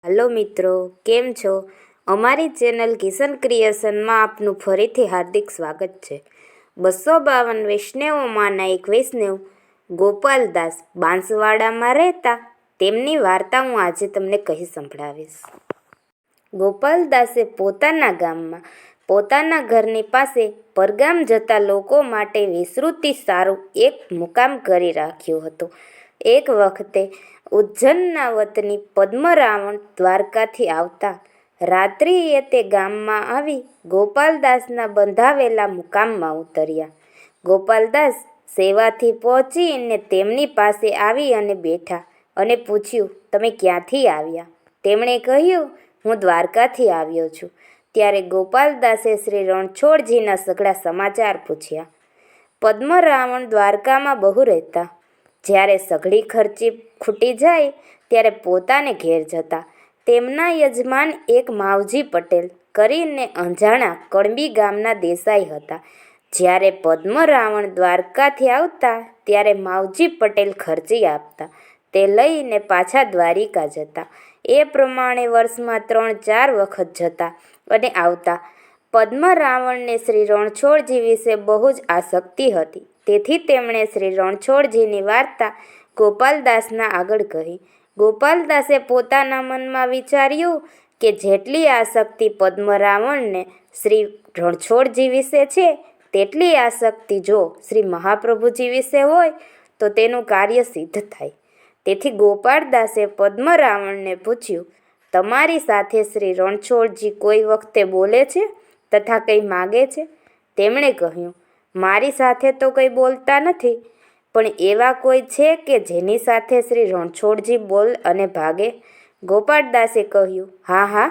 Hello મિત્રો, કેમ છો? અમારી ચેનલ કિશન ક્રિએશનમાં આપનું ફરીથી હાર્દિક સ્વાગત છે. 252 વૈષ્ણવોમાંના એક વૈષ્ણવ ગોપાલદાસ બાંસવાડામાં રહેતા. તેમની વાર્તા હું આજે તમને કહી સંભળાવીશ. ગોપાલદાસે પોતાના ગામમાં પોતાના ઘરની પાસે પરગામ જતા લોકો માટે વિશ્રુતિ સારું એક મુકામ કરી રાખ્યો હતો. એક વખતે ઉજ્જૈનના વતની પદ્મરાવણ દ્વારકાથી આવતા રાત્રિએ તે ગામમાં આવી ગોપાલદાસના બંધાવેલા મુકામમાં ઉતર્યા. ગોપાલદાસ સેવાથી પહોંચીને તેમની પાસે આવી અને બેઠા અને પૂછ્યું, તમે ક્યાંથી આવ્યા? તેમણે કહ્યું, હું દ્વારકાથી આવ્યો છું. ત્યારે ગોપાલદાસે શ્રી રણછોડજીના સઘળા સમાચાર પૂછ્યા. પદ્મરાવણ દ્વારકામાં બહુ રહેતા. જ્યારે સઘળી ખર્ચી ખૂટી જાય ત્યારે પોતાને ઘેર જતા. તેમના યજમાન એક માવજી પટેલ કરીને અંજાણા કણબી ગામના દેસાઈ હતા. જ્યારે પદ્મરાવણ દ્વારકાથી આવતા ત્યારે માવજી પટેલ ખર્ચી આપતા. તે લઈને પાછા દ્વારિકા જતા. એ પ્રમાણે વર્ષમાં 3-4 વખત જતા અને આવતા. પદ્મરાવણને શ્રી રણછોડજી વિશે બહુ જ આસક્તિ હતી. તેથી તેમણે શ્રી રણછોડજીની વાર્તા ગોપાલદાસના આગળ કહી. ગોપાલદાસે પોતાના મનમાં વિચાર્યું કે જેટલી આસક્તિ પદ્મરાવણને શ્રી રણછોડજી વિશે છે તેટલી આસક્તિ જો શ્રી મહાપ્રભુજી વિશે હોય તો તેનું કાર્ય સિદ્ધ થાય. તેથી ગોપાલદાસે પદ્મરાવણને પૂછ્યું, તમારી સાથે શ્રી રણછોડજી કોઈ વખતે બોલે છે તથા કંઈ માગે છે? તેમણે કહ્યું, મારી સાથે તો કંઈ બોલતા નથી, પણ એવા કોઈ છે કે જેની સાથે શ્રી રણછોડજી બોલ અને ભાગે? ગોપાલદાસે કહ્યું, હા,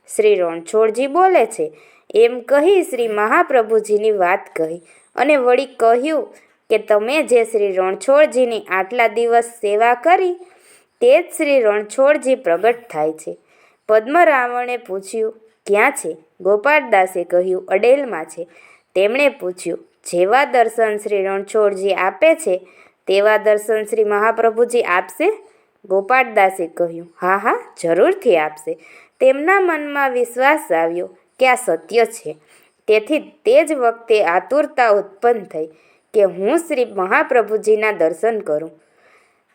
શ્રી રણછોડજી બોલે છે. એમ કહી શ્રી મહાપ્રભુજીની વાત કહી અને વળી કહ્યું કે તમે જે શ્રી રણછોડજીની આટલા દિવસ સેવા કરી તે જ શ્રી રણછોડજી પ્રગટ થાય છે. પદ્મરાવણે પૂછ્યું, ક્યાં છે? ગોપાલદાસે કહ્યું, અડેલમાં છે. તેમણે પૂછ્યું, જેવા દર્શન શ્રી રણછોડજી આપે છે તેવા દર્શન શ્રી મહાપ્રભુજી આપશે? ગોપાલદાસે કહ્યું, હા, જરૂરથી આપશે. તેમના મનમાં વિશ્વાસ આવ્યો કે આ સત્ય છે. તેથી તે જ વખતે આતુરતા ઉત્પન્ન થઈ કે હું શ્રી મહાપ્રભુજીના દર્શન કરું.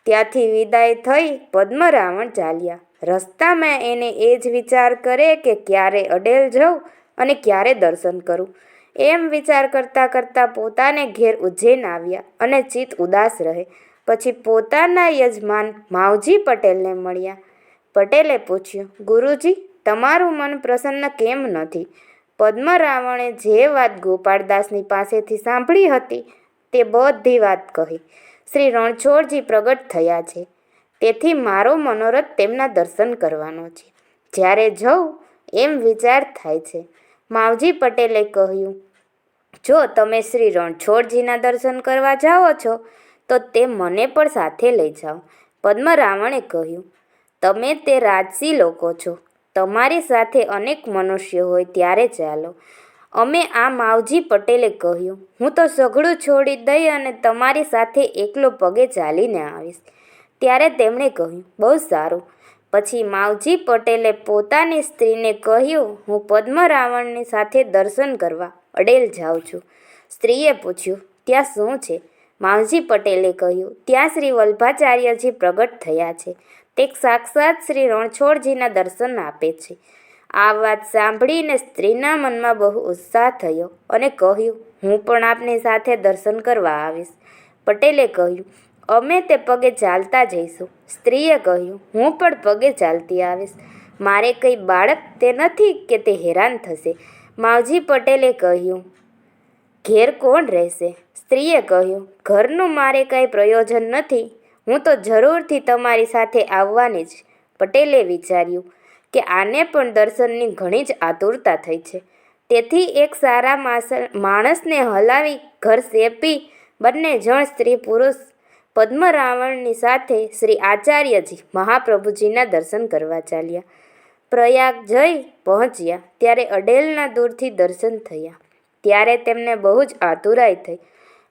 ત્યાંથી વિદાય થઈ પદ્મરાવણ ચાલ્યા. રસ્તામાં એને એ જ વિચાર કરે કે ક્યારે અડેલ જઉં અને ક્યારે દર્શન કરું. એમ વિચાર કરતાં કરતાં પોતાને ઘેર ઉજ્જૈન આવ્યા અને ચિત્ત ઉદાસ રહે. પછી પોતાના યજમાન માવજી પટેલને મળ્યા. પટેલે પૂછ્યું, ગુરુજી, તમારું મન પ્રસન્ન કેમ નથી? પદ્મરાવણે જે વાત ગોપાલદાસની પાસેથી સાંભળી હતી તે બધી વાત કહી. શ્રી રણછોડજી પ્રગટ થયા છે, તેથી મારો મનોરથ તેમના દર્શન કરવાનો છે. જ્યારે જઉં એમ વિચાર થાય છે. માવજી પટેલે કહ્યું, જો તમે શ્રી રણછોડજીના દર્શન કરવા જાઓ છો તો તે મને પણ સાથે લઈ જાઓ. પદ્મરાવણે કહ્યું, તમે તે રાજસી લોકો છો, તમારી સાથે અનેક મનુષ્યો હોય ત્યારે ચાલો. અમે આ માવજી પટેલે કહ્યું, હું તો સઘળું છોડી દઈ અને તમારી સાથે એકલો પગે ચાલીને આવીશ. ત્યારે તેમણે કહ્યું, બહુ સારું. પછી માવજી પટેલે પોતાની સ્ત્રીને કહ્યું, હું પદ્મરાવણની સાથે દર્શન કરવા અડેલ જાઉં છું. સ્ત્રીએ પૂછ્યું, ત્યાં શું છે? માવજી પટેલે કહ્યું, ત્યાં શ્રી વલ્ભાચાર્યજી પ્રગટ થયા છે. તે સાક્ષાત શ્રી રણછોડજીના દર્શન આપે છે. આ વાત સાંભળીને સ્ત્રીના મનમાં બહુ ઉત્સાહ થયો અને કહ્યું, હું પણ આપની સાથે દર્શન કરવા આવીશ. પટેલે કહ્યું, અમે તે પગે ચાલતા જઈશું. સ્ત્રીએ કહ્યું, હું પણ પગે ચાલતી આવીશ. મારે કંઈ બાળક તે નથી કે તે હેરાન થશે. માવજી પટેલે કહ્યું, ઘેર કોણ રહેશે? સ્ત્રીએ કહ્યું, ઘરનું મારે કાંઈ પ્રયોજન નથી, હું તો જરૂરથી તમારી સાથે આવવાની જ. પટેલે વિચાર્યું કે આને પણ દર્શનની ઘણી જ આતુરતા થઈ છે. તેથી એક સારા માણસને હલાવી ઘર સેપી બંને જણ સ્ત્રી પુરુષ પદ્મરાવણની સાથે શ્રી આચાર્યજી મહાપ્રભુજીના દર્શન કરવા ચાલ્યા. પ્રયાગ જઈ પહોંચ્યા ત્યારે અડેલના દૂરથી દર્શન થયા. ત્યારે તેમને બહુ જ આતુરાઈ થઈ,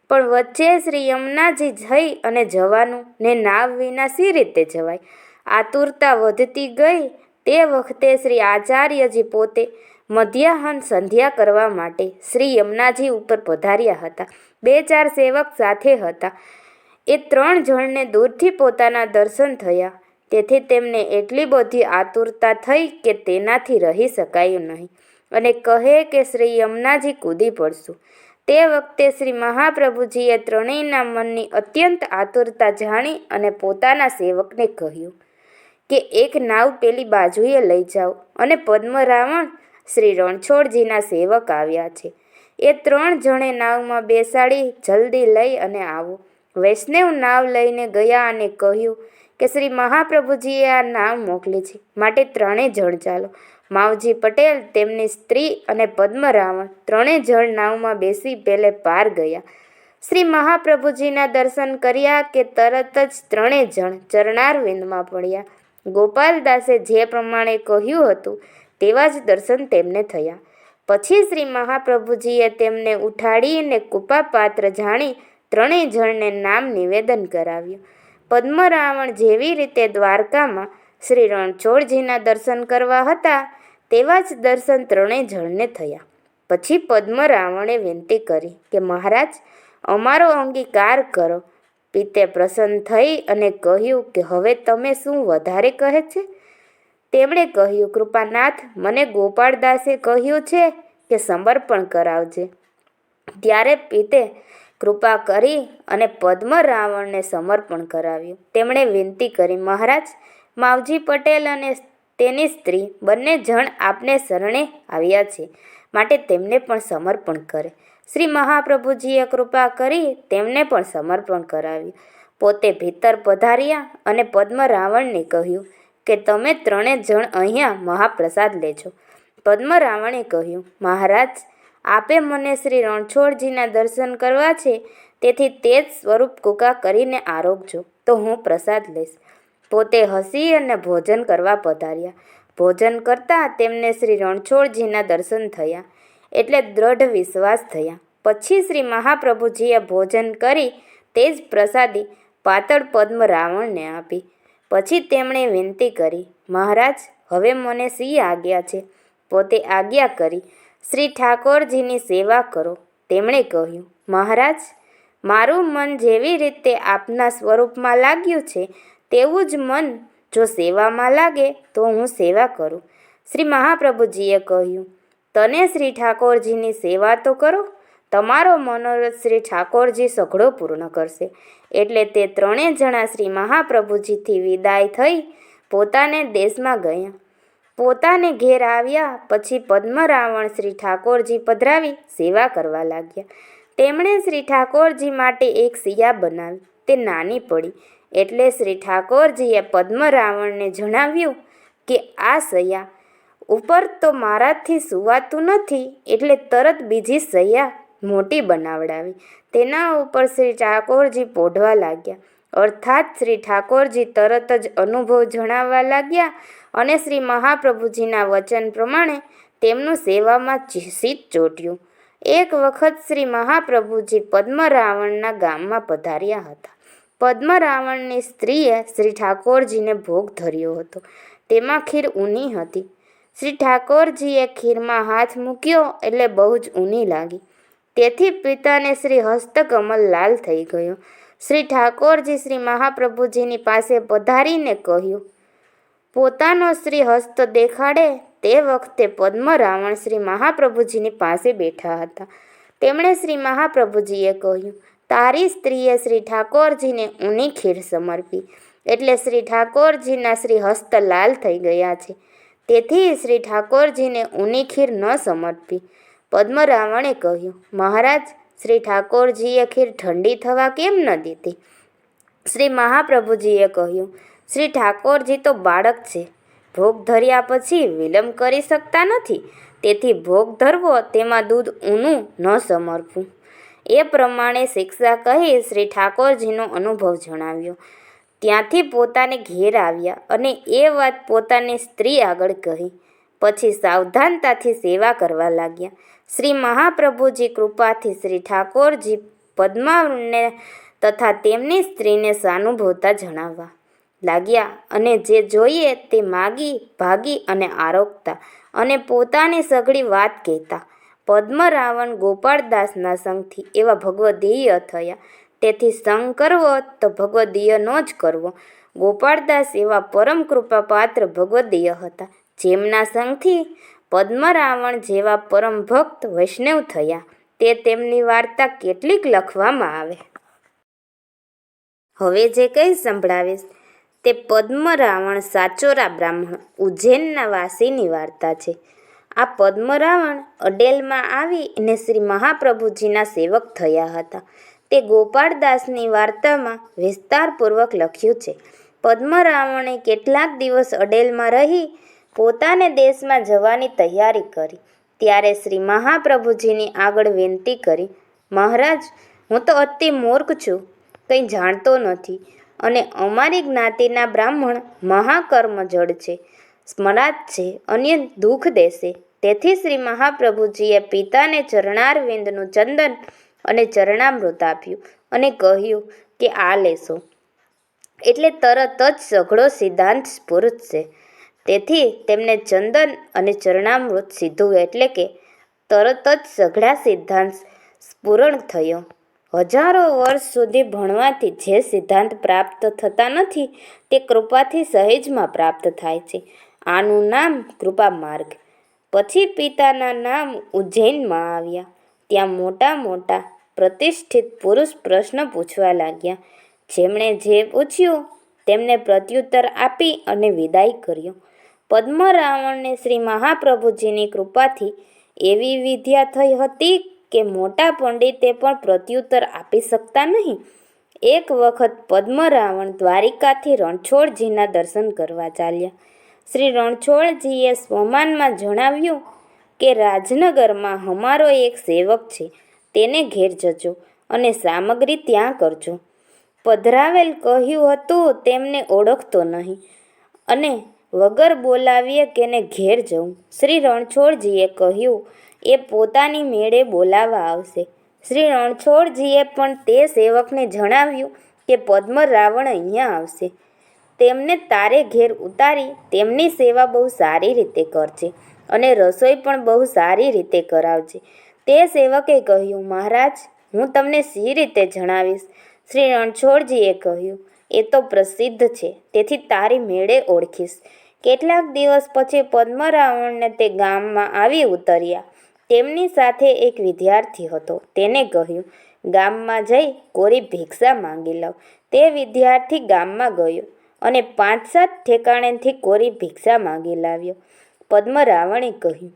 પણ વચ્ચે શ્રી યમુનાજી જઈ અને જવાનું ને નાવ વિના સી રીતે જવાય? આતુરતા વધતી ગઈ તે વખતે શ્રી આચાર્યજી પોતે મધ્યાહન સંધ્યા કરવા માટે શ્રી યમુનાજી ઉપર પધાર્યા હતા. 2-4 સેવક સાથે હતા. એ 3 જણને દૂરથી પોતાના દર્શન થયા. તેથી તેમને એટલી બધી આતુરતા થઈ કે તેનાથી રહી શકાયું નહીં અને કહે કે શ્રી યમુનાજી કૂદી પડશું. તે વખતે શ્રી મહાપ્રભુજીએ ત્રણેયના મનની અત્યંત આતુરતા જાણી અને પોતાના સેવકને કહ્યું કે એક નાવ પેલી બાજુએ લઈ જાઓ અને પદ્મરાવણ શ્રી રણછોડજીના સેવક આવ્યા છે. એ 3 જણે નાવમાં બેસાડી જલ્દી લઈ અને આવો. વૈષ્ણવ નાવ લઈને ગયા અને કહ્યું કે શ્રી મહાપ્રભુજીએ આ નાવ મોકલી છે, માટે 3 જણ ચાલો. માવજી પટેલ, તેમની સ્ત્રી અને પદ્મરાવણ 3 જણ નાવમાં બેસી પેલે પાર ગયા. શ્રી મહાપ્રભુજીના દર્શન કર્યા કે તરત જ 3 જણ ચરણારવિંદમાં પડ્યા. ગોપાલદાસે જે પ્રમાણે કહ્યું હતું તેવા જ દર્શન તેમને થયા. પછી શ્રી મહાપ્રભુજીએ તેમને ઉઠાડીને કૃપાપાત્ર જાણી 3 જણને નામ નિવેદન કરાવ્યું. પદ્મરાવણ જેવી રીતે દ્વારકામાં શ્રી રણછોડજીના દર્શન કરવા હતા તેવા જ દર્શન 3 જણને થયા. પછી પદ્મરાવણે વિનંતી કરી કે મહારાજ, અમારો અંગીકાર કરો. પિતે પ્રસન્ન થઈ અને કહ્યું કે હવે તમે શું વધારે કહે છે? તેમણે કહ્યું, કૃપાનાથ, મને ગોપાળદાસે કહ્યું છે કે સમર્પણ કરાવજે. ત્યારે પિતે કૃપા કરી અને પદ્મરાવણને સમર્પણ કરાવ્યું. તેમણે વિનંતી કરી, મહારાજ, માવજી પટેલ અને તેની સ્ત્રી બંને જણ આપને શરણે આવ્યા છે, માટે તેમને પણ સમર્પણ કરે. શ્રી મહાપ્રભુજીએ કૃપા કરી તેમને પણ સમર્પણ કરાવ્યું. પોતે ભીતર પધાર્યા અને પદ્મરાવણને કહ્યું કે તમે 3 જણ અહીંયા મહાપ્રસાદ લેજો. પદ્મરાવણે કહ્યું, મહારાજ, આપે મને શ્રી રણછોડજીના દર્શન કરવા છે, તેથી તે જ સ્વરૂપ કૃપા કરીને આરોગજો તો હું પ્રસાદ લઈશ. પોતે હસી અને ભોજન કરવા પધાર્યા. ભોજન કરતાં તેમને શ્રી રણછોડજીના દર્શન થયા એટલે દ્રઢ વિશ્વાસ થયા. પછી શ્રી મહાપ્રભુજીએ ભોજન કરી તે જ પ્રસાદી પાતળ પદ્મરાવણને આપી. પછી તેમણે વિનંતી કરી, મહારાજ, હવે મને શી આજ્ઞા છે? પોતે આજ્ઞા કરી, શ્રી ઠાકોરજીની સેવા કરો. તેમણે કહ્યું, મહારાજ, મારું મન જેવી રીતે આપના સ્વરૂપમાં લાગ્યું છે તેવું જ મન જો સેવામાં લાગે તો હું સેવા કરું. શ્રી મહાપ્રભુજીએ કહ્યું, તને શ્રી ઠાકોરજીની સેવા તો કરો, તમારો મનોરથ શ્રી ઠાકોરજી સઘળો પૂર્ણ કરશે. એટલે તે 3 જણા શ્રી મહાપ્રભુજીથી વિદાય થઈ પોતાને દેશમાં ગયા. પોતાને ઘેર આવ્યા પછી પદ્મરાવણ શ્રી ઠાકોરજી પધરાવી સેવા કરવા લાગ્યા. તેમણે શ્રી ઠાકોરજી માટે એક સૈયા બનાવી. તે નાની પડી એટલે શ્રી ઠાકોરજીએ પદ્મરાવણને જણાવ્યું કે આ સૈયા ઉપર તો મારાથી સુવાતું નથી, એટલે તરત બીજી સૈયા મોટી બનાવડાવી. તેના ઉપર શ્રી ઠાકોરજી પોઢવા લાગ્યા. અર્થાત શ્રી ઠાકોરજી તરત જ અનુભવ જણાવવા લાગ્યા અને શ્રી મહાપ્રભુજીના વચન પ્રમાણે તેમનું સેવામાં શીત ચોટ્યું. એક વખત શ્રી મહાપ્રભુજી પદ્મરાવણના ગામમાં પધાર્યા હતા. પદ્મરાવણની સ્ત્રીએ શ્રી ઠાકોરજીને ભોગ ધર્યો હતો. તેમાં ખીર ઊની હતી. શ્રી ઠાકોરજીએ ખીરમાં હાથ મૂક્યો એટલે બહુ જ ઊની લાગી. તેથી પિતાને શ્રી હસ્તકમલ લાલ થઈ ગયો. શ્રી ઠાકોરજી શ્રી મહાપ્રભુજીની પાસે પધારીને કહ્યું, પોતાનો શ્રી હસ્ત દેખાડે. તે વખતે પદ્મરાવણ શ્રી મહાપ્રભુજીની પાસે બેઠા હતા. તેમણે શ્રી મહાપ્રભુજીએ કહ્યું, તારી સ્ત્રીએ શ્રી ઠાકોરજીને ઊની ખીર સમર્પી એટલે શ્રી ઠાકોરજીના શ્રી હસ્ત લાલ થઈ ગયા છે. તેથી શ્રી ઠાકોરજીને ઊની ખીર ન સમર્પી. પદ્મરાવણે કહ્યું, મહારાજ, શ્રી ઠાકોરજીએ ખીર ઠંડી થવા કેમ ન દીધી? શ્રી મહાપ્રભુજીએ કહ્યું, શ્રી ઠાકોરજી તો બાળક છે, ભોગ ધર્યા પછી વિલંબ કરી શકતા નથી, તેથી ભોગ ધરવો તેમાં દૂધ ઊનું ન સમર્પવું. એ પ્રમાણે શિક્ષા કહી શ્રી ઠાકોરજીનો અનુભવ જણાવ્યો. ત્યાંથી પોતાને ઘેર આવ્યા અને એ વાત પોતાની સ્ત્રી આગળ કહી. પછી સાવધાનતાથી સેવા કરવા લાગ્યા. શ્રી મહાપ્રભુજી કૃપાથી શ્રી ઠાકોરજી પદ્માને તથા તેમની સ્ત્રીને સાનુભવતા જણાવવા. લાગ્યા અને જે જોઈએ તે માગી ભાગી અને આરોગતા અને પોતાની સઘળી વાત કહેતા. પદ્મરાવણ ગોપાળદાસના સંગથી એવા ભગવદીય થયા. તેથી સંગ કરવો તો ભગવદીયનો જ કરવો. ગોપાળદાસ એવા પરમ કૃપાપાત્ર ભગવદીય હતા, જેમના સંગથી પદ્મરાવણ જેવા પરમ ભક્ત વૈષ્ણવ થયા. તે તેમની વાર્તા કેટલીક લખવામાં આવે. હવે જે કંઈ સંભળાવીશ તે પદ્મરાવણ સાચોરા બ્રાહ્મણ ઉજ્જૈનના વાસીની વાર્તા છે. આ પદ્મરાવણ અડેલમાં આવીને શ્રી મહાપ્રભુજીના સેવક થયા હતા. તે ગોપાળદાસની વાર્તામાં વિસ્તારપૂર્વક લખ્યું છે. પદ્મરાવણે કેટલાક દિવસ અડેલમાં રહી પોતાને દેશમાં જવાની તૈયારી કરી. ત્યારે શ્રી મહાપ્રભુજીની આગળ વિનંતી કરી, મહારાજ, હું તો અતિ મૂર્ખ છું, કંઈ જાણતો નથી અને અમારી જ્ઞાતિના બ્રાહ્મણ મહાકર્મજળ છે, સ્મરાત છે, અન્ય દુઃખ દેશે. તેથી શ્રી મહાપ્રભુજીએ પિતાને ચરણારવિંદનું ચંદન અને ચરણામૃત આપ્યું અને કહ્યું કે આ લેશો એટલે તરત જ સઘળો સિદ્ધાંત સ્ફુરશે. તેથી તેમને ચંદન અને ચરણામૃત સીધું એટલે કે તરત જ સઘળા સિદ્ધાંત સ્ફુરણ થયો. હજારો વર્ષ સુધી ભણવાથી જે સિદ્ધાંત પ્રાપ્ત થતા નથી તે કૃપાથી સહેજમાં પ્રાપ્ત થાય છે. આનું નામ કૃપા માર્ગ. પછી પિતાના નામ ઉજ્જૈનમાં આવ્યા. ત્યાં મોટા મોટા પ્રતિષ્ઠિત પુરુષ પ્રશ્ન પૂછવા લાગ્યા. જેમણે જે પૂછ્યું તેમને પ્રત્યુત્તર આપી અને વિદાય કર્યો. પદ્મરાવણને શ્રી મહાપ્રભુજીની કૃપાથી એવી વિદ્યા થઈ હતી કે મોટા પંડિતે પણ પ્રત્યુત્તર આપી શકતા નહીં. એક વખત પદ્મરાવણ દ્વારિકાથી રણછોડજીના દર્શન કરવા ચાલ્યા. શ્રી રણછોડજીએ સ્વમાનમાં જણાવ્યું કે રાજનગરમાં અમારો એક સેવક છે, તેને ઘેર જજો અને સામગ્રી ત્યાં કરજો. પધરાવેલ કહ્યું હતું તેમને ઓળખતો નહીં અને વગર બોલાવીએ કેને ઘેર જવું. શ્રી રણછોડજીએ કહ્યું એ પોતાની મેળે બોલાવા આવશે. શ્રી રણછોડજીએ પણ તે સેવકને જણાવ્યું કે પદ્મરાવણ અહીંયા આવશે. તેમને તારે ઘેર ઉતારી તેમની સેવા બહુ સારી રીતે કરજે અને રસોઈ પણ બહુ સારી રીતે કરાવજે. તે સેવકે કહ્યું, મહારાજ, હું તમને સી રીતે જણાવીશ. શ્રી રણછોડજીએ કહ્યું, એ તો પ્રસિદ્ધ છે, તેથી તારી મેળે ઓળખીશ. કેટલાક દિવસ પછી પદ્મરાવણને તે ગામમાં આવી ઉતર્યા. તેમની સાથે એક વિદ્યાર્થી હતો. તેને કહ્યું, ગામમાં જઈ કોરી ભિક્ષા માંગી લઉં. તે વિદ્યાર્થી ગામમાં ગયો અને 5-7 ઠેકાણેથી કોરી ભિક્ષા માંગી લાવ્યો. પદ્મરાવણે કહ્યું,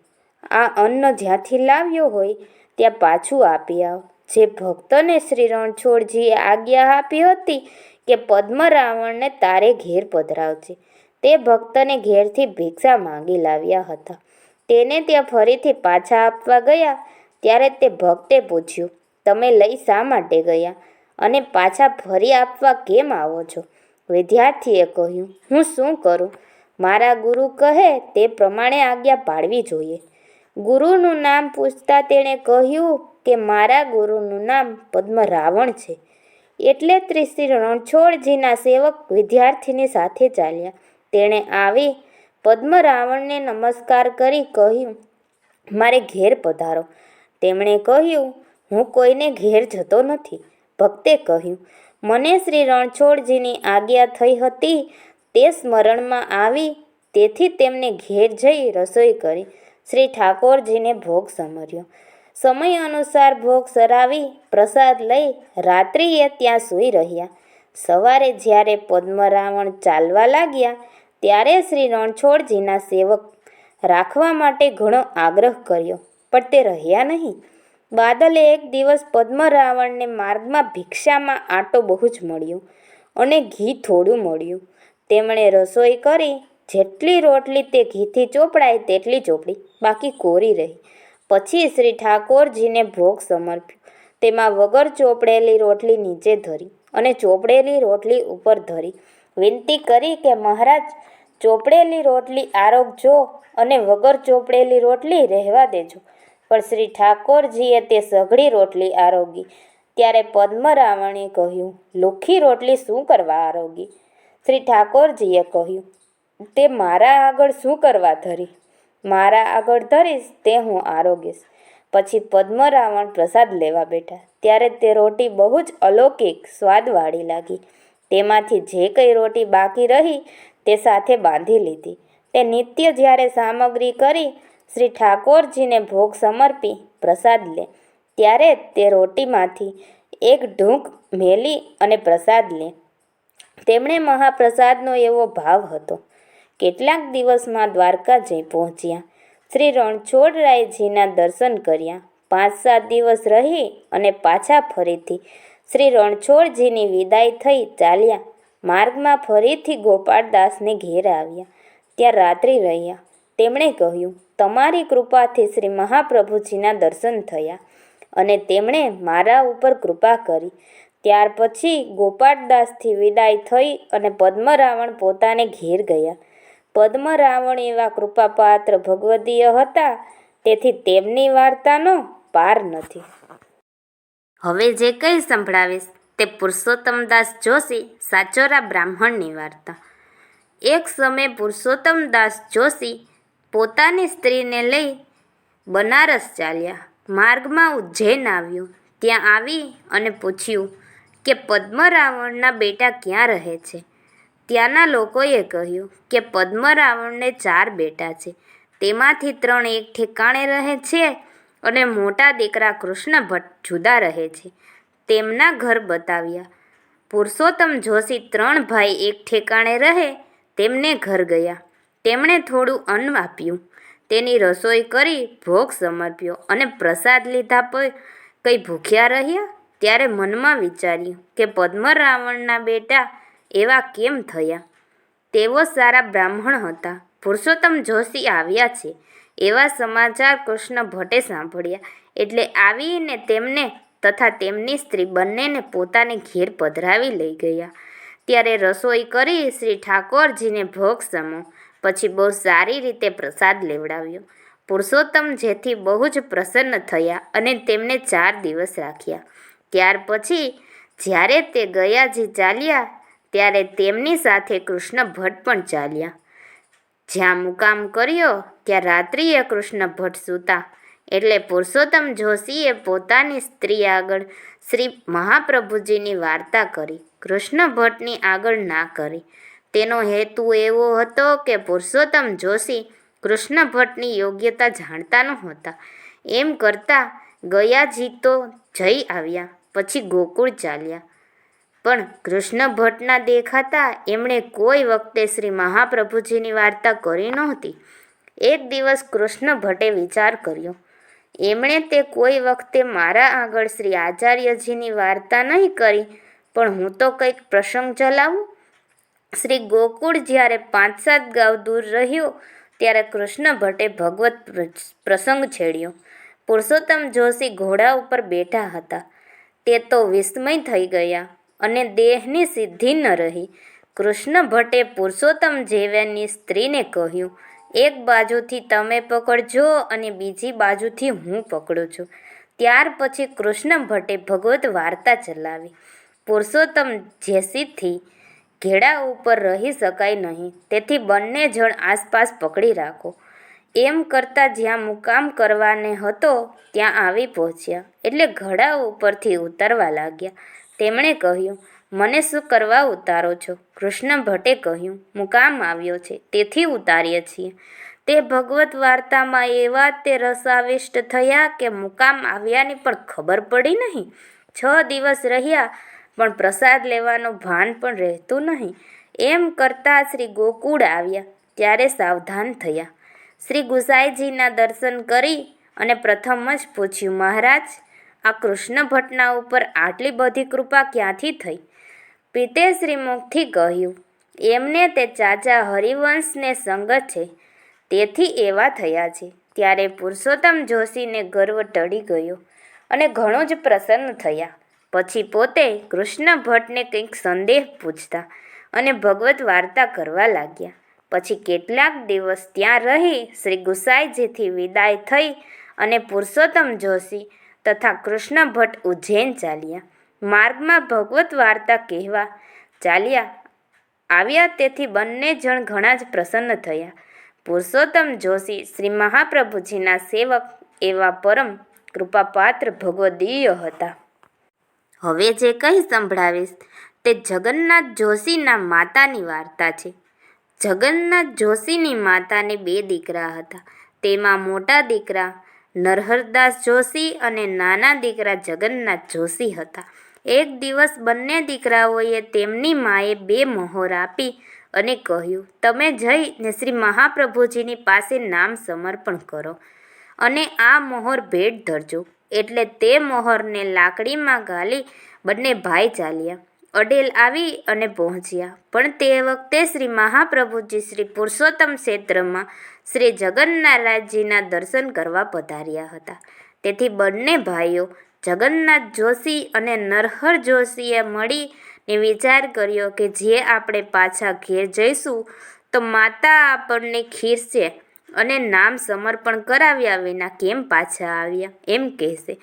આ અન્ન જ્યાંથી લાવ્યો હોય ત્યાં પાછું આપી આવ. જે ભક્તને શ્રી રણછોડજીએ આજ્ઞા આપી હતી કે પદ્મરાવણને તારે ઘેર પધરાવજે, તે ભક્તને ઘેરથી ભિક્ષા માંગી લાવ્યા હતા. તેને ત્યાં ફરીથી પાછા આપવા ગયા ત્યારે તે ભક્તે પૂછ્યું, તમે લઈ શા માટે ગયા અને પાછા ફરી આપવા કેમ આવો છો? વિદ્યાર્થીએ કહ્યું, હું શું કરું? મારા ગુરુ કહે તે પ્રમાણે આજ્ઞા પાડવી જોઈએ. ગુરુનું નામ પૂછતા તેણે કહ્યું કે મારા ગુરુનું નામ પદ્મરાવણ છે. એટલે શ્રી રણછોડજીના સેવક વિદ્યાર્થીની સાથે ચાલ્યા. તેણે આવી પદ્મરાવણને નમસ્કાર કરી કહ્યું, મારે ઘેર પધારો. તેમણે કહ્યું, હું કોઈને ઘેર જતો નથી. ભક્તે કહ્યું, મને શ્રી રણછોડજીની આજ્ઞા થઈ હતી તે સ્મરણમાં આવી, તેથી તેમને ઘેર જઈ રસોઈ કરી શ્રી ઠાકોરજીને ભોગ સમર્યો. સમય અનુસાર ભોગ સરાવી પ્રસાદ લઈ રાત્રિએ ત્યાં સૂઈ રહ્યા. સવારે જ્યારે પદ્મરાવણ ચાલવા લાગ્યા ત્યારે શ્રી રણછોડજીના સેવક રાખવા માટે ઘણો આગ્રહ કર્યો, પણ તે રહ્યા નહીં. બાદલે એક દિવસ પદ્મરાવણને માર્ગમાં ભિક્ષામાં આટો બહુ જ મળ્યો અને ઘી થોડું મળ્યું. તેમણે રસોઈ કરી. જેટલી રોટલી તે ઘીથી ચોપડાય તેટલી ચોપડી, બાકી કોરી રહી. પછી શ્રી ઠાકોરજીને ભોગ સમર્પ્યો. તેમાં વગર ચોપડેલી રોટલી નીચે ધરી અને ચોપડેલી રોટલી ઉપર ધરી વિનંતી કરી કે મહારાજ, ચોપડેલી રોટલી આરોગજો અને વગર ચોપડેલી રોટલી રહેવા દેજો. પણ શ્રી ઠાકોરજીએ તે સઘળી રોટલી આરોગી. ત્યારે પદ્મરાવણે કહ્યું, લુખ્ખી રોટલી શું કરવા આરોગી? શ્રી ઠાકોરજીએ કહ્યું, તે મારા આગળ શું કરવા ધરી? મારા આગળ ધરીશ તે હું આરોગીશ. પછી પદ્મરાવણ પ્રસાદ લેવા બેઠા ત્યારે તે રોટી બહુ જ અલૌકિક સ્વાદવાળી લાગી. તેમાંથી જે કંઈ રોટી બાકી રહી તે સાથે બાંધી લીધી. તે નિત્ય જ્યારે સામગ્રી કરી શ્રી ઠાકોરજીને ભોગ સમર્પી પ્રસાદ લે ત્યારે તે રોટીમાંથી એક ઢૂંક મેલી અને પ્રસાદ લે. તેમણે મહાપ્રસાદનો એવો ભાવ હતો. કેટલાક દિવસમાં દ્વારકા જઈ પહોંચ્યા. શ્રી રણછોડરાયજીના દર્શન કર્યા. 5-7 દિવસ રહી અને પાછા ફરીથી શ્રી રણછોડજીની વિદાય થઈ ચાલ્યા. માર્ગમાં ફરીથી ગોપાળદાસને ઘેર આવ્યા. ત્યાં રાત્રિ રહ્યા. તેમણે કહ્યું, તમારી કૃપાથી શ્રી મહાપ્રભુજીના દર્શન થયા અને તેમણે મારા ઉપર કૃપા કરી. ત્યાર પછી ગોપાળદાસથી વિદાય થઈ અને પદ્મરાવણ પોતાને ઘેર ગયા. પદ્મરાવણ એવા કૃપાપાત્ર ભગવદીય હતા, તેથી તેમની વાર્તાનો પાર નથી. હવે જે કંઈ સંભળાવીશ તે પુરુષોત્તમદાસ જોશી સાચોરા બ્રાહ્મણની વાર્તા. એક સમયે પુરુષોત્તમદાસ જોશી પોતાની સ્ત્રીને લઈ બનારસ ચાલ્યા. માર્ગમાં ઉજ્જૈન આવ્યું. ત્યાં આવી અને પૂછ્યું કે પદ્મરાવણના બેટા ક્યાં રહે છે? ત્યાંના લોકોએ કહ્યું કે પદ્મરાવણને 4 બેટા છે. તેમાંથી 3 એક ઠેકાણે રહે છે અને મોટા દીકરા કૃષ્ણ ભટ્ટ જુદા રહે છે. તેમના ઘર બતાવ્યા. પુરુષોત્તમ જોશી 3 ભાઈ એક ઠેકાણે રહે તેમને ઘર ગયા. તેમણે થોડું અન્ન આપ્યું. તેની રસોઈ કરી ભોગ સમર્પ્યો અને પ્રસાદ લીધા પર કંઈ ભૂખ્યા રહ્યા. ત્યારે મનમાં વિચાર્યું કે પદ્મરાવણના બેટા એવા કેમ થયા? તેઓ સારા બ્રાહ્મણ હતા. પુરુષોત્તમ જોશી આવ્યા છે એવા સમાચાર કૃષ્ણ ભટ્ટે સાંભળ્યા. એટલે આવીને તેમને તથા તેમની સ્ત્રી બંનેને પોતાને ઘેર પધરાવી લઈ ગયા. ત્યારે રસોઈ કરી શ્રી ઠાકોરજીને ભોગ સમો પછી બહુ સારી રીતે પ્રસાદ લેવડાવ્યો. પુરુષોત્તમ જેથી બહુ જ પ્રસન્ન થયા અને તેમને 4 દિવસ રાખ્યા. ત્યાર પછી જ્યારે તે ગયાજી ચાલ્યા ત્યારે તેમની સાથે કૃષ્ણ ભટ્ટ પણ ચાલ્યા. જ્યાં મુકામ કર્યો ત્યાં રાત્રિએ કૃષ્ણ ભટ્ટ સૂતા. એટલે પુરુષોત્તમ જોશીએ પોતાની સ્ત્રી આગળ શ્રી મહાપ્રભુજીની વાર્તા કરી. કૃષ્ણ ભટ્ટની આગળ ના કરી. તેનો હેતુ એવો હતો કે પુરુષોત્તમ જોશી કૃષ્ણ ભટ્ટની યોગ્યતા જાણતા નહોતા. એમ કરતાં ગયાજી તો જઈ આવ્યા, પછી ગોકુળ ચાલ્યા. પણ કૃષ્ણ ભટ્ટના દેખાતા એમણે કોઈ વખતે શ્રી મહાપ્રભુજીની વાર્તા કરી નહોતી. એક દિવસ કૃષ્ણ ભટ્ટે વિચાર કર્યો, એમણે તે કોઈ વખતે મારા આગળ શ્રી આચાર્યજીની વાર્તા નહીં કરી, પણ હું તો કંઈક પ્રસંગ ચલાવું. શ્રી ગોકુળ જ્યારે 5-7 ગાંવ દૂર રહ્યો ત્યારે કૃષ્ણ ભટ્ટે ભગવત પ્રસંગ છેડ્યો. પુરુષોત્તમ જોશી ઘોડા ઉપર બેઠા હતા. તે તો વિસ્મય થઈ ગયા અને દેહની સિદ્ધિ ન રહી. કૃષ્ણ ભટ્ટે પુરુષોત્તમ જેવાની સ્ત્રીને કહ્યું, એક બાજુથી તમે પકડજો અને બીજી બાજુથી હું પકડું છું. ત્યાર પછી કૃષ્ણ ભટ્ટે ભગવત વાર્તા ચલાવી. પુરુષોત્તમ જેસીથી ઘેડા ઉપર રહી શકાય નહીં, તેથી બંને જણ આસપાસ પકડી રાખો. એમ કરતાં જ્યાં મુકામ કરવાને હતો ત્યાં આવી પહોંચ્યા. એટલે ઘોડા ઉપરથી ઉતરવા લાગ્યા. તેમણે કહ્યું, મને શું કરવા ઉતારો છો? કૃષ્ણ ભટ્ટે કહ્યું, મુકામ આવ્યો છે તેથી ઉતારીએ છીએ. તે ભગવત વાર્તામાં એવા તે રસાવિષ્ટ થયા કે મુકામ આવ્યાની પણ ખબર પડી નહીં. 6 દિવસ રહ્યા પણ પ્રસાદ લેવાનું ભાન પણ રહેતું નહીં. એમ કરતાં શ્રી ગોકુળ આવ્યા ત્યારે સાવધાન થયા. શ્રી ગુસાઈજીના દર્શન કરી અને પ્રથમ જ પૂછ્યું, મહારાજ, આ કૃષ્ણ ભટ્ટના ઉપર આટલી બધી કૃપા ક્યાંથી થઈ? પિતેશ્રી મુખથી કહ્યું, એમને તે ચાચા હરિવંશને સંગત છે તેથી એવા થયા છે. ત્યારે પુરુષોત્તમ જોશીને ગર્વ ટળી ગયો અને ઘણો જ પ્રસન્ન થયા. પછી પોતે કૃષ્ણ ભટ્ટને કંઈક સંદેહ પૂછતા અને ભગવત વાર્તા કરવા લાગ્યા. પછી કેટલાક દિવસ ત્યાં રહી શ્રી ગુસાઈજીથી વિદાય થઈ અને પુરુષોત્તમ જોશી તથા કૃષ્ણ ભટ્ટ ઉજ્જૈન ચાલ્યા. માર્ગમાં ભગવત વાર્તા કહેવા ચાલ્યા. આવ્યા તેથી બંને જણ ઘણા જ પ્રસન્ન થયા. પુરુષોત્તમ જોશી શ્રી મહાપ્રભુજીના સેવક એવા પરમ કૃપાપાત્ર ભગવદીય હતા. હવે જે કંઈ સંભળાવીશ તે જગન્નાથ જોશીના માતાની વાર્તા છે. જગન્નાથ જોશીની માતાને 2 દીકરા હતા. તેમાં મોટા દીકરા નરહરદાસ જોશી અને નાના દીકરા જગન્નાથ જોશી હતા. એક દિવસ બંને દીકરાઓએ તેમની માએ 2 મહોર આપી અને કહ્યું, તમે જઈને શ્રી મહાપ્રભુજીની પાસે નામ સમર્પણ કરો અને આ મહોર ભેટ ધરજો. એટલે તે મહોરને લાકડીમાં ગાલી બંને ભાઈ ચાલ્યા. અડેલ આવી અને પહોંચ્યા. પણ તે વખતે શ્રી મહાપ્રભુજી શ્રી પુરુષોત્તમ ક્ષેત્રમાં શ્રી જગન્નાથજીના દર્શન કરવા પધાર્યા હતા. તેથી બંને ભાઈઓ જગન્નાથ જોશી અને નરહર જોશીએ મળીને વિચાર કર્યો કે જે આપણે પાછા ઘેર જઈશું તો માતા આપણને ખીરશે અને નામ સમર્પણ કરાવ્યા વિના કેમ પાછા આવ્યા એમ કહેશે.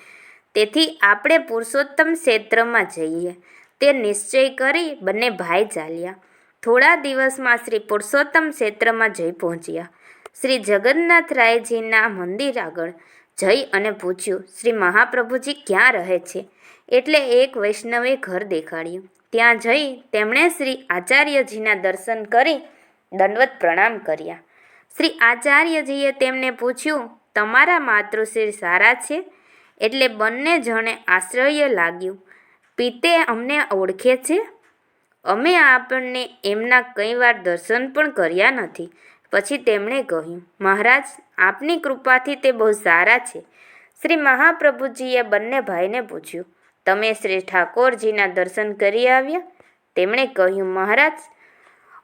તેથી આપણે પુરુષોત્તમ ક્ષેત્રમાં જઈએ તે નિશ્ચય કરી બંને ભાઈ ચાલ્યા. થોડા દિવસમાં શ્રી પુરુષોત્તમ ક્ષેત્રમાં જઈ પહોંચ્યા. શ્રી જગન્નાથરાયજીના મંદિર આગળ જઈ અને પૂછ્યું, શ્રી મહાપ્રભુજી ક્યાં રહે છે? એટલે એક વૈષ્ણવે ઘર દેખાડ્યું. ત્યાં જઈ તેમણે શ્રી આચાર્યજીના દર્શન કરી દંડવત પ્રણામ કર્યા. શ્રી આચાર્યજીએ તેમને પૂછ્યું, તમારા માતૃશ્રી સારા છે? એટલે બંને જણે આશ્ચર્ય લાગ્યું. પિતે અમને ઓળખે છે? અમે આપણને એમના કંઈ વાર દર્શન પણ કર્યા નથી. પછી તેમણે કહ્યું, મહારાજ આપની કૃપાથી તે બહુ સારા છે. શ્રી મહાપ્રભુજીએ બંને ભાઈને પૂછ્યું, તમે શ્રી ઠાકોરજીના દર્શન કરી આવ્યા? તેમણે કહ્યું, મહારાજ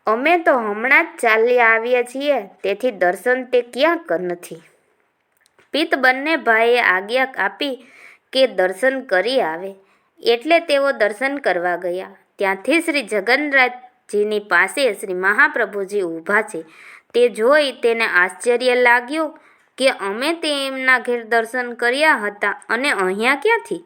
અમે તો હમણાં જ ચાલી આવ્યા છીએ, તેથી દર્શન તે ક્યાંક નથી. પિત બંને ભાઈએ આજ્ઞા આપી કે દર્શન કરી આવે. એટલે તેઓ દર્શન કરવા ગયા. ત્યાંથી શ્રી જગન્નાથજીની પાસે શ્રી મહાપ્રભુજી ઊભા છે તે જોઈ તેને આશ્ચર્ય લાગ્યું કે અમે તેમના ઘેર દર્શન કર્યા હતા અને અહીંયા ક્યાંથી?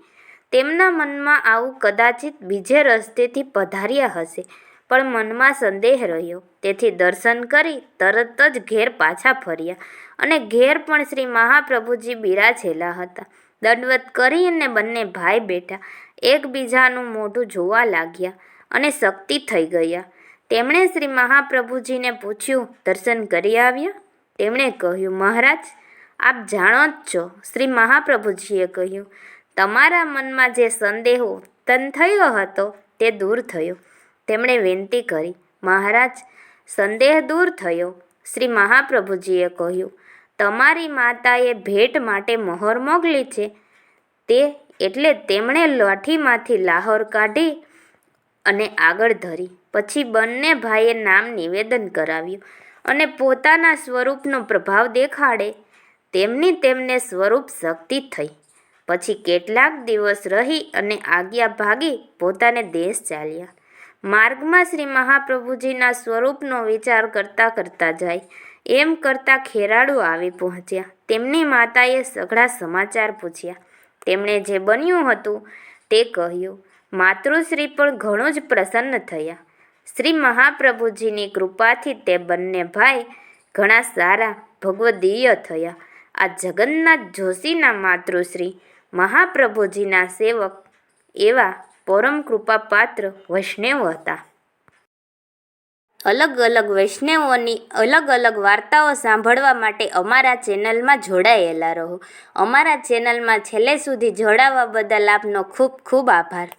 તેમના મનમાં આવું કદાચિત બીજે રસ્તેથી પધાર્યા હશે, પણ મનમાં સંદેહ રહ્યો. તેથી દર્શન કરી તરત જ ઘેર પાછા ફર્યા અને ઘેર પણ શ્રી મહાપ્રભુજી બિરાજેલા હતા. દંડવત કરીને બંને ભાઈ બેઠા એકબીજાનું મોઢું જોવા લાગ્યા અને શક્તિ થઈ ગયા. તેમણે શ્રી મહાપ્રભુજીને પૂછ્યું, દર્શન કરી આવ્યા? તેમણે કહ્યું, મહારાજ આપ જાણો જ છો. શ્રી મહાપ્રભુજીએ કહ્યું, તમારા મનમાં જે સંદેહ ઉત્પન્ન થયો હતો તે દૂર થયો. તેમણે વિનંતી કરી, મહારાજ સંદેહ દૂર થયો. શ્રી મહાપ્રભુજીએ કહ્યું, તમારી માતાએ ભેટ માટે મહોર મોકલી છે તે. એટલે તેમણે લાઠીમાંથી લાહોર કાઢી અને આગળ ધરી. પછી બંને ભાઈએ નામ નિવેદન કરાવ્યું અને પોતાના સ્વરૂપનો પ્રભાવ દેખાડે તેમની તેમને સ્વરૂપ શક્તિ થઈ. પછી કેટલાક દિવસ રહી અને આજ્ઞા ભાગી પોતાને દેશ ચાલ્યા. માર્ગમાં શ્રી મહાપ્રભુજીના સ્વરૂપનો વિચાર કરતા કરતા જાય એમ કરતાં ખેરાડુ આવી પહોંચ્યા. તેમની માતાએ સઘળા સમાચાર પૂછ્યા. તેમણે જે બન્યું હતું તે કહ્યું. માતૃશ્રી પણ ઘણું જ પ્રસન્ન થયા. શ્રી મહાપ્રભુજીની કૃપાથી તે બંને ભાઈ ઘણા સારા ભગવદીય થયા. આ જગન્નાથ જોશીના માતૃશ્રી મહાપ્રભુજીના સેવક એવા પરમ કૃપાપાત્ર વૈષ્ણવ હતા. અલગ અલગ વૈષ્ણવોની અલગ અલગ વાર્તાઓ સાંભળવા માટે અમારા ચેનલમાં જોડાયેલા રહો. અમારા ચેનલમાં છેલ્લે સુધી જોડાવા બદલ આપનો ખૂબ ખૂબ આભાર.